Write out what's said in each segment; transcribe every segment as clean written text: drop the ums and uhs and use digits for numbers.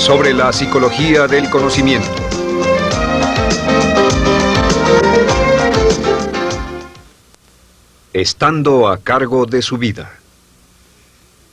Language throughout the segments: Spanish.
sobre la psicología del conocimiento. Estando a cargo de su vida.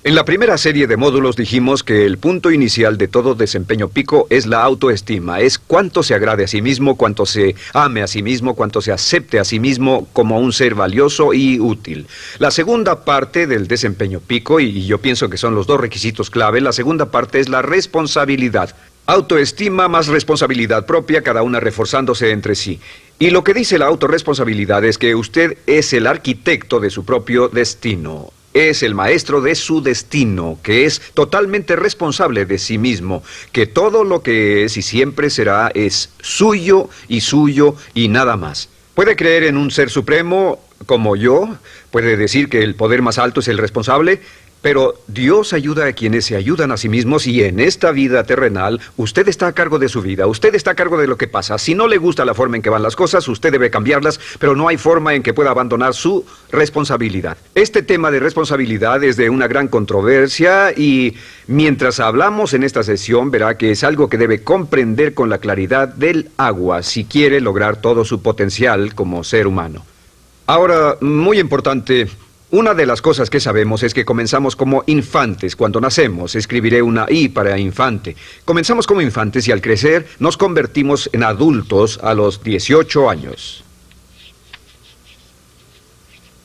En la primera serie de módulos dijimos que el punto inicial de todo desempeño pico es la autoestima, es cuánto se agrade a sí mismo, cuánto se ame a sí mismo, cuánto se acepte a sí mismo como un ser valioso y útil. La segunda parte del desempeño pico, y yo pienso que son los dos requisitos clave, la segunda parte es la responsabilidad. Autoestima más responsabilidad propia, cada una reforzándose entre sí. Y lo que dice la autorresponsabilidad es que usted es el arquitecto de su propio destino. Es el maestro de su destino, que es totalmente responsable de sí mismo, que todo lo que es y siempre será es suyo y nada más. Puede creer en un ser supremo como yo, puede decir que el poder más alto es el responsable, pero Dios ayuda a quienes se ayudan a sí mismos y en esta vida terrenal usted está a cargo de su vida, usted está a cargo de lo que pasa. Si no le gusta la forma en que van las cosas, usted debe cambiarlas, pero no hay forma en que pueda abandonar su responsabilidad. Este tema de responsabilidad es de una gran controversia y mientras hablamos en esta sesión verá que es algo que debe comprender con la claridad del agua si quiere lograr todo su potencial como ser humano. Ahora, muy importante, una de las cosas que sabemos es que comenzamos como infantes cuando nacemos. Escribiré una I para infante. Comenzamos como infantes y al crecer nos convertimos en adultos a los 18 años.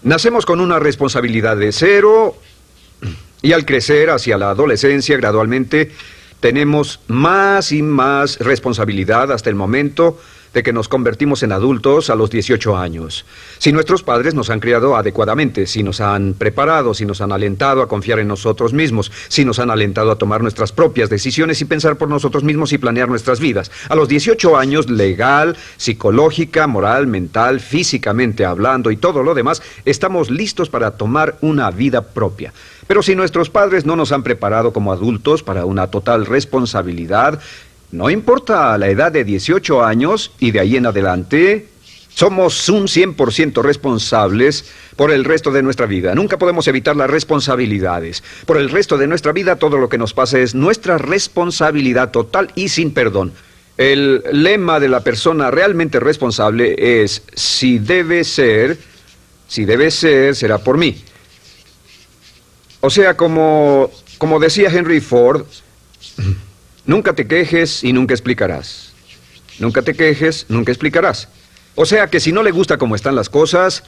Nacemos con una responsabilidad de 0 y al crecer hacia la adolescencia gradualmente tenemos más y más responsabilidad hasta el momento de que nos convertimos en adultos a los 18 años. Si nuestros padres nos han criado adecuadamente, si nos han preparado, si nos han alentado a confiar en nosotros mismos, si nos han alentado a tomar nuestras propias decisiones y pensar por nosotros mismos y planear nuestras vidas. A los 18 años, legal, psicológica, moral, mental, físicamente hablando y todo lo demás, estamos listos para tomar una vida propia. Pero si nuestros padres no nos han preparado como adultos para una total responsabilidad, no importa la edad de 18 años y de ahí en adelante, somos un 100% responsables por el resto de nuestra vida. Nunca podemos evitar las responsabilidades. Por el resto de nuestra vida, todo lo que nos pasa es nuestra responsabilidad total y sin perdón. El lema de la persona realmente responsable es, si debe ser, será por mí. O sea, como decía Henry Ford, nunca te quejes y nunca explicarás. Nunca te quejes, nunca explicarás. O sea que si no le gusta cómo están las cosas,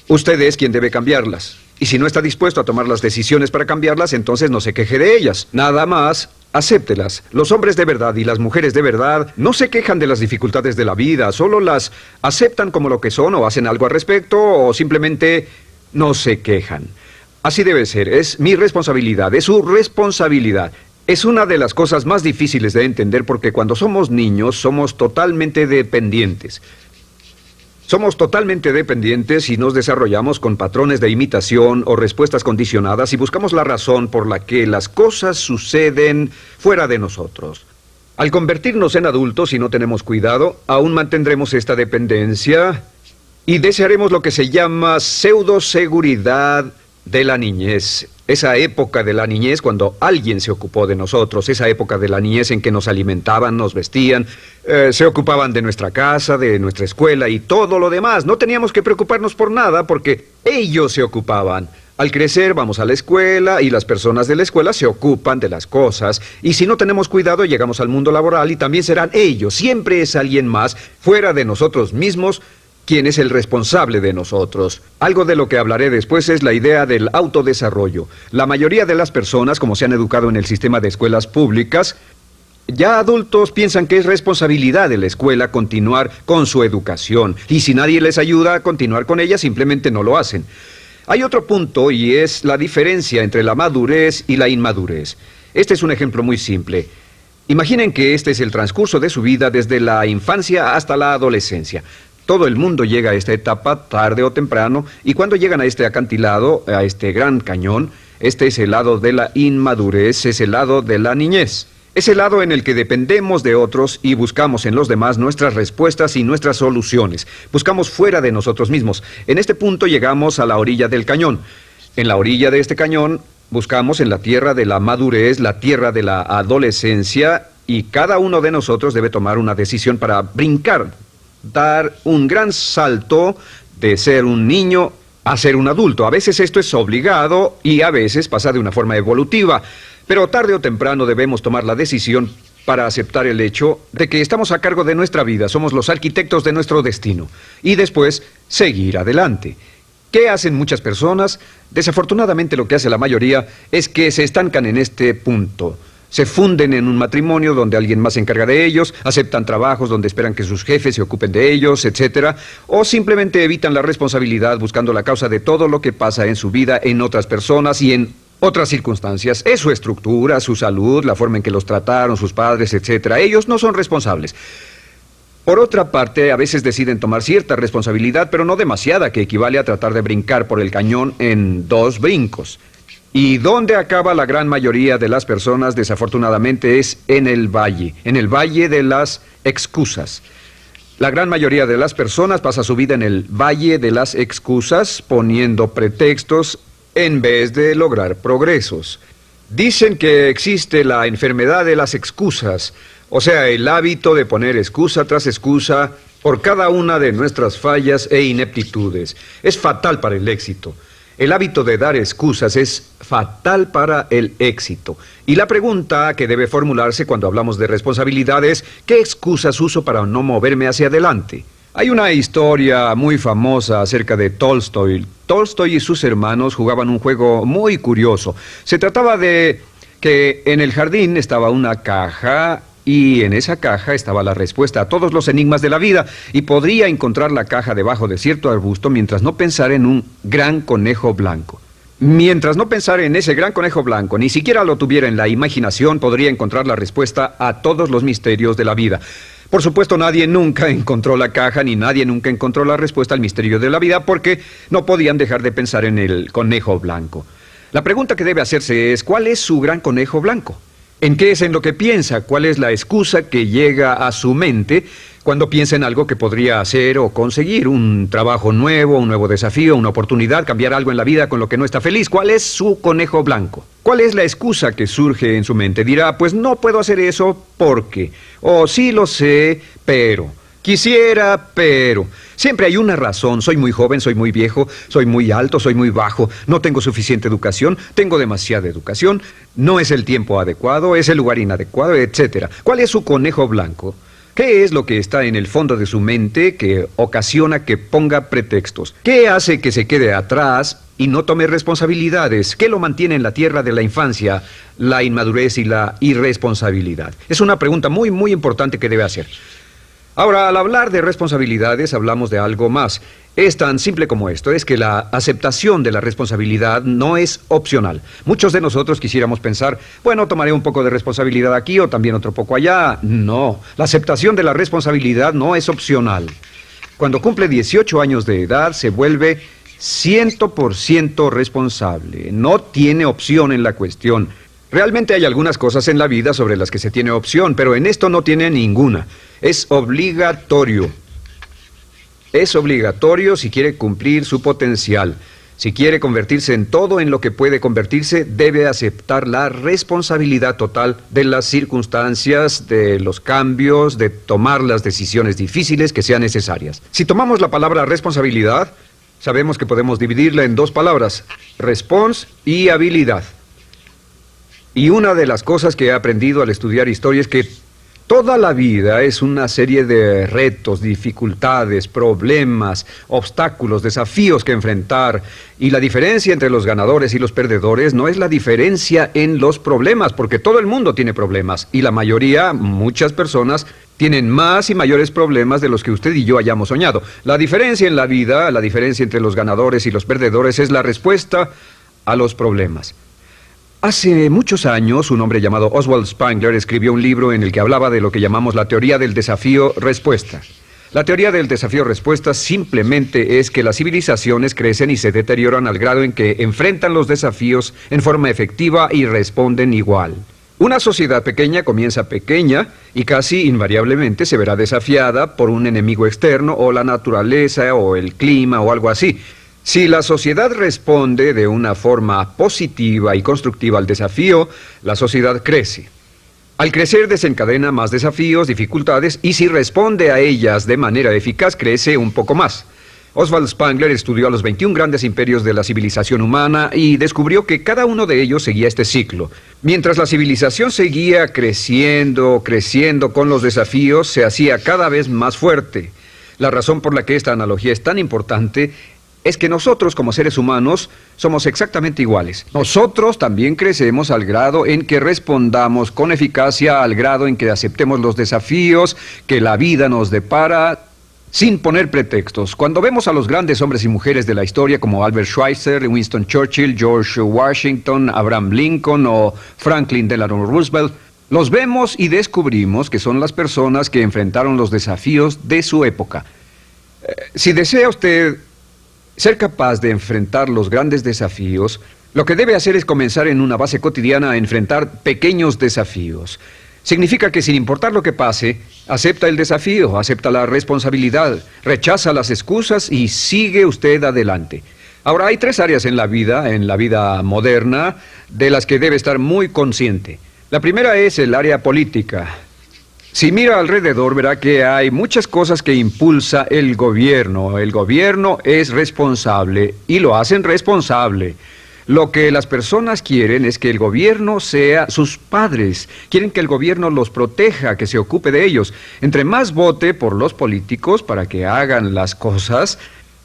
usted es quien debe cambiarlas. Y si no está dispuesto a tomar las decisiones para cambiarlas, entonces no se queje de ellas. Nada más, acéptelas. Los hombres de verdad y las mujeres de verdad no se quejan de las dificultades de la vida, solo las aceptan como lo que son o hacen algo al respecto o simplemente no se quejan. Así debe ser, es mi responsabilidad, es su responsabilidad. Es una de las cosas más difíciles de entender porque cuando somos niños somos totalmente dependientes. Somos totalmente dependientes y nos desarrollamos con patrones de imitación o respuestas condicionadas y buscamos la razón por la que las cosas suceden fuera de nosotros. Al convertirnos en adultos, si no tenemos cuidado, aún mantendremos esta dependencia y desearemos lo que se llama pseudoseguridad de la niñez. Esa época de la niñez cuando alguien se ocupó de nosotros, esa época de la niñez en que nos alimentaban, nos vestían, se ocupaban de nuestra casa, de nuestra escuela y todo lo demás. No teníamos que preocuparnos por nada porque ellos se ocupaban. Al crecer vamos a la escuela y las personas de la escuela se ocupan de las cosas y si no tenemos cuidado llegamos al mundo laboral y también serán ellos. Siempre es alguien más fuera de nosotros mismos ¿quién es el responsable de nosotros? Algo de lo que hablaré después es la idea del autodesarrollo. La mayoría de las personas, como se han educado en el sistema de escuelas públicas, ya adultos piensan que es responsabilidad de la escuela continuar con su educación. Y si nadie les ayuda a continuar con ella, simplemente no lo hacen. Hay otro punto y es la diferencia entre la madurez y la inmadurez. Este es un ejemplo muy simple. Imaginen que este es el transcurso de su vida desde la infancia hasta la adolescencia. Todo el mundo llega a esta etapa tarde o temprano y cuando llegan a este acantilado, a este gran cañón, este es el lado de la inmadurez, es el lado de la niñez. Es el lado en el que dependemos de otros y buscamos en los demás nuestras respuestas y nuestras soluciones. Buscamos fuera de nosotros mismos. En este punto llegamos a la orilla del cañón. En la orilla de este cañón Buscamos en la tierra de la madurez, la tierra de la adolescencia, y cada uno de nosotros debe tomar una decisión para brincar, dar un gran salto de ser un niño a ser un adulto. A veces esto es obligado y a veces pasa de una forma evolutiva, pero tarde o temprano debemos tomar la decisión para aceptar el hecho de que estamos a cargo de nuestra vida, somos los arquitectos de nuestro destino, y después seguir adelante. ¿Qué hacen muchas personas? Desafortunadamente lo que hace la mayoría es que se estancan en este punto. Se funden en un matrimonio donde alguien más se encarga de ellos, aceptan trabajos donde esperan que sus jefes se ocupen de ellos, etcétera, o simplemente evitan la responsabilidad buscando la causa de todo lo que pasa en su vida en otras personas y en otras circunstancias. Es su estructura, su salud, la forma en que los trataron sus padres, etcétera. Ellos no son responsables. Por otra parte, a veces deciden tomar cierta responsabilidad, pero no demasiada, que equivale a tratar de brincar por el cañón en 2 brincos. ¿Y dónde acaba la gran mayoría de las personas? Desafortunadamente es en el valle de las excusas. La gran mayoría de las personas pasa su vida en el valle de las excusas, poniendo pretextos en vez de lograr progresos. Dicen que existe la enfermedad de las excusas, o sea, el hábito de poner excusa tras excusa por cada una de nuestras fallas e ineptitudes. Es fatal para el éxito. El hábito de dar excusas es fatal para el éxito. Y la pregunta que debe formularse cuando hablamos de responsabilidad es: ¿qué excusas uso para no moverme hacia adelante? Hay una historia muy famosa acerca de Tolstoy. Tolstoy y sus hermanos jugaban un juego muy curioso. Se trataba de que en el jardín estaba una caja, y en esa caja estaba la respuesta a todos los enigmas de la vida, y podría encontrar la caja debajo de cierto arbusto mientras no pensara en un gran conejo blanco. Mientras no pensara en ese gran conejo blanco, ni siquiera lo tuviera en la imaginación, podría encontrar la respuesta a todos los misterios de la vida. Por supuesto, nadie nunca encontró la caja, ni nadie nunca encontró la respuesta al misterio de la vida, porque no podían dejar de pensar en el conejo blanco. La pregunta que debe hacerse es: ¿cuál es su gran conejo blanco? ¿En qué es en lo que piensa? ¿Cuál es la excusa que llega a su mente cuando piensa en algo que podría hacer o conseguir? Un trabajo nuevo, un nuevo desafío, una oportunidad, cambiar algo en la vida con lo que no está feliz. ¿Cuál es su conejo blanco? ¿Cuál es la excusa que surge en su mente? Dirá: pues no puedo hacer eso porque, o sí lo sé, pero, quisiera, pero. Siempre hay una razón: soy muy joven, soy muy viejo, soy muy alto, soy muy bajo, no tengo suficiente educación, tengo demasiada educación, no es el tiempo adecuado, es el lugar inadecuado, etcétera. ¿Cuál es su conejo blanco? ¿Qué es lo que está en el fondo de su mente que ocasiona que ponga pretextos? ¿Qué hace que se quede atrás y no tome responsabilidades? ¿Qué lo mantiene en la tierra de la infancia, la inmadurez y la irresponsabilidad? Es una pregunta muy, muy importante que debe hacer. Ahora, al hablar de responsabilidades, hablamos de algo más. Es tan simple como esto: es que la aceptación de la responsabilidad no es opcional. Muchos de nosotros quisiéramos pensar: bueno, tomaré un poco de responsabilidad aquí o también otro poco allá. No, la aceptación de la responsabilidad no es opcional. Cuando cumple 18 años de edad, se vuelve 100% responsable. No tiene opción en la cuestión. Realmente hay algunas cosas en la vida sobre las que se tiene opción, pero en esto no tiene ninguna. Es obligatorio. Es obligatorio si quiere cumplir su potencial. Si quiere convertirse en todo en lo que puede convertirse, debe aceptar la responsabilidad total de las circunstancias, de los cambios, de tomar las decisiones difíciles que sean necesarias. Si tomamos la palabra responsabilidad, sabemos que podemos dividirla en 2 palabras: respons y habilidad. Y una de las cosas que he aprendido al estudiar historia es que toda la vida es una serie de retos, dificultades, problemas, obstáculos, desafíos que enfrentar. Y la diferencia entre los ganadores y los perdedores no es la diferencia en los problemas, porque todo el mundo tiene problemas. Y la mayoría, muchas personas, tienen más y mayores problemas de los que usted y yo hayamos soñado. La diferencia en la vida, la diferencia entre los ganadores y los perdedores, es la respuesta a los problemas. Hace muchos años, un hombre llamado Oswald Spengler escribió un libro en el que hablaba de lo que llamamos la teoría del desafío-respuesta. La teoría del desafío-respuesta simplemente es que las civilizaciones crecen y se deterioran al grado en que enfrentan los desafíos en forma efectiva y responden igual. Una sociedad pequeña comienza pequeña y casi invariablemente se verá desafiada por un enemigo externo o la naturaleza o el clima o algo así. Si la sociedad responde de una forma positiva y constructiva al desafío, la sociedad crece. Al crecer desencadena más desafíos, dificultades, y si responde a ellas de manera eficaz, crece un poco más. Oswald Spengler estudió a los 21 grandes imperios de la civilización humana y descubrió que cada uno de ellos seguía este ciclo. Mientras la civilización seguía creciendo con los desafíos, se hacía cada vez más fuerte. La razón por la que esta analogía es tan importante es que nosotros, como seres humanos, somos exactamente iguales. Nosotros también crecemos al grado en que respondamos con eficacia, al grado en que aceptemos los desafíos que la vida nos depara, sin poner pretextos. Cuando vemos a los grandes hombres y mujeres de la historia como Albert Schweitzer, Winston Churchill, George Washington, Abraham Lincoln o Franklin Delano Roosevelt, los vemos y descubrimos que son las personas que enfrentaron los desafíos de su época. Si desea usted ser capaz de enfrentar los grandes desafíos, lo que debe hacer es comenzar en una base cotidiana a enfrentar pequeños desafíos. Significa que sin importar lo que pase, acepta el desafío, acepta la responsabilidad, rechaza las excusas y sigue usted adelante. Ahora, hay 3 áreas en la vida moderna, de las que debe estar muy consciente. La primera es el área política. Si mira alrededor, verá que hay muchas cosas que impulsa el gobierno. El gobierno es responsable y lo hacen responsable. Lo que las personas quieren es que el gobierno sea sus padres. Quieren que el gobierno los proteja, que se ocupe de ellos. Entre más vote por los políticos para que hagan las cosas,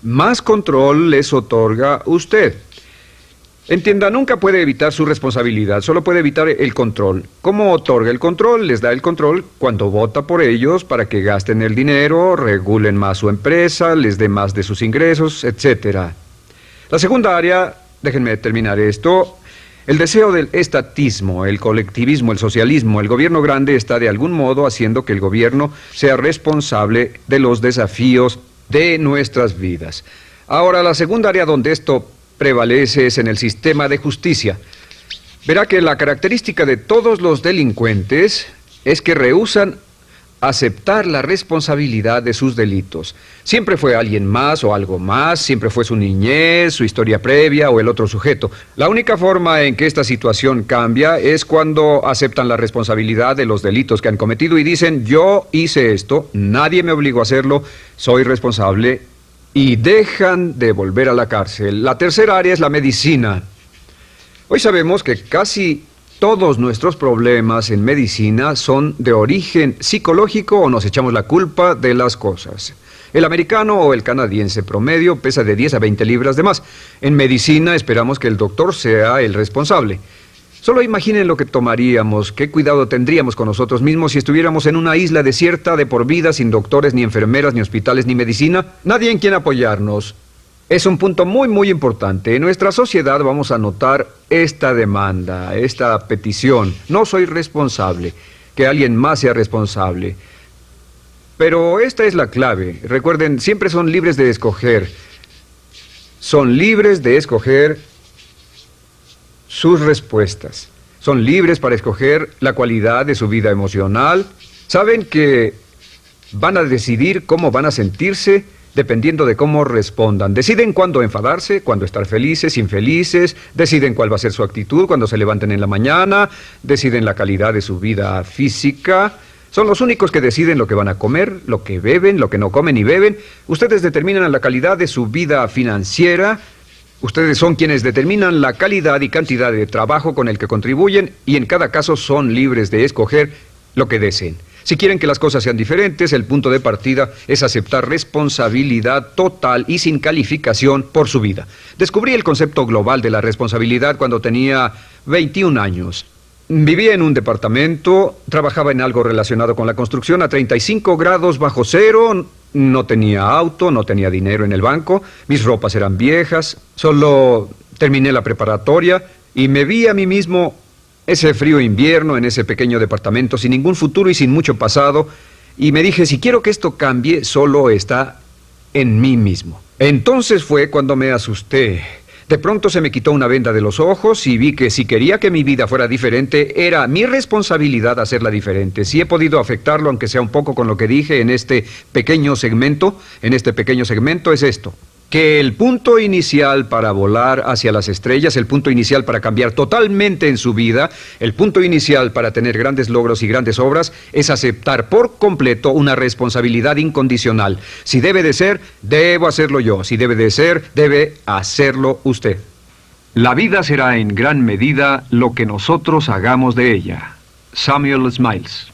más control les otorga usted. Entienda, nunca puede evitar su responsabilidad, solo puede evitar el control. ¿Cómo otorga el control? Les da el control cuando vota por ellos para que gasten el dinero, regulen más su empresa, les dé más de sus ingresos, etc. La segunda área, déjenme terminar esto, el deseo del estatismo, el colectivismo, el socialismo. El gobierno grande está de algún modo haciendo que el gobierno sea responsable de los desafíos de nuestras vidas. Ahora, la segunda área donde esto prevalece es en el sistema de justicia. Verá que la característica de todos los delincuentes es que rehúsan aceptar la responsabilidad de sus delitos. Siempre fue alguien más o algo más, siempre fue su niñez, su historia previa o el otro sujeto. La única forma en que esta situación cambia es cuando aceptan la responsabilidad de los delitos que han cometido y dicen: yo hice esto, nadie me obligó a hacerlo, soy responsable, y dejan de volver a la cárcel. La tercera área es la medicina. Hoy sabemos que casi todos nuestros problemas en medicina son de origen psicológico o nos echamos la culpa de las cosas. El americano o el canadiense promedio pesa de 10 a 20 libras de más. En medicina esperamos que el doctor sea el responsable. Solo imaginen lo que tomaríamos, qué cuidado tendríamos con nosotros mismos si estuviéramos en una isla desierta de por vida, sin doctores, ni enfermeras, ni hospitales, ni medicina. Nadie en quien apoyarnos. Es un punto muy, muy importante. En nuestra sociedad vamos a notar esta demanda, esta petición. No soy responsable, que alguien más sea responsable. Pero esta es la clave. Recuerden, siempre son libres de escoger. Son libres de escoger sus respuestas. Son libres para escoger la cualidad de su vida emocional. Saben que van a decidir cómo van a sentirse dependiendo de cómo respondan. Deciden cuándo enfadarse, cuándo estar felices, infelices. Deciden cuál va a ser su actitud cuando se levanten en la mañana. Deciden la calidad de su vida física. Son los únicos que deciden lo que van a comer, lo que beben, lo que no comen ni beben. Ustedes determinan la calidad de su vida financiera. Ustedes son quienes determinan la calidad y cantidad de trabajo con el que contribuyen y en cada caso son libres de escoger lo que deseen. Si quieren que las cosas sean diferentes, el punto de partida es aceptar responsabilidad total y sin calificación por su vida. Descubrí el concepto global de la responsabilidad cuando tenía 21 años. Vivía en un departamento, trabajaba en algo relacionado con la construcción a 35 grados bajo cero. No tenía auto, no tenía dinero en el banco, mis ropas eran viejas, solo terminé la preparatoria y me vi a mí mismo ese frío invierno en ese pequeño departamento sin ningún futuro y sin mucho pasado, y me dije, si quiero que esto cambie, solo está en mí mismo. Entonces fue cuando me asusté. De pronto se me quitó una venda de los ojos y vi que si quería que mi vida fuera diferente, era mi responsabilidad hacerla diferente. Si he podido afectarlo, aunque sea un poco, con lo que dije en este pequeño segmento, es esto. que el punto inicial para volar hacia las estrellas, el punto inicial para cambiar totalmente en su vida, el punto inicial para tener grandes logros y grandes obras, es aceptar por completo una responsabilidad incondicional. Si debe de ser, debo hacerlo yo. Si debe de ser, debe hacerlo usted. La vida será en gran medida lo que nosotros hagamos de ella. Samuel Smiles.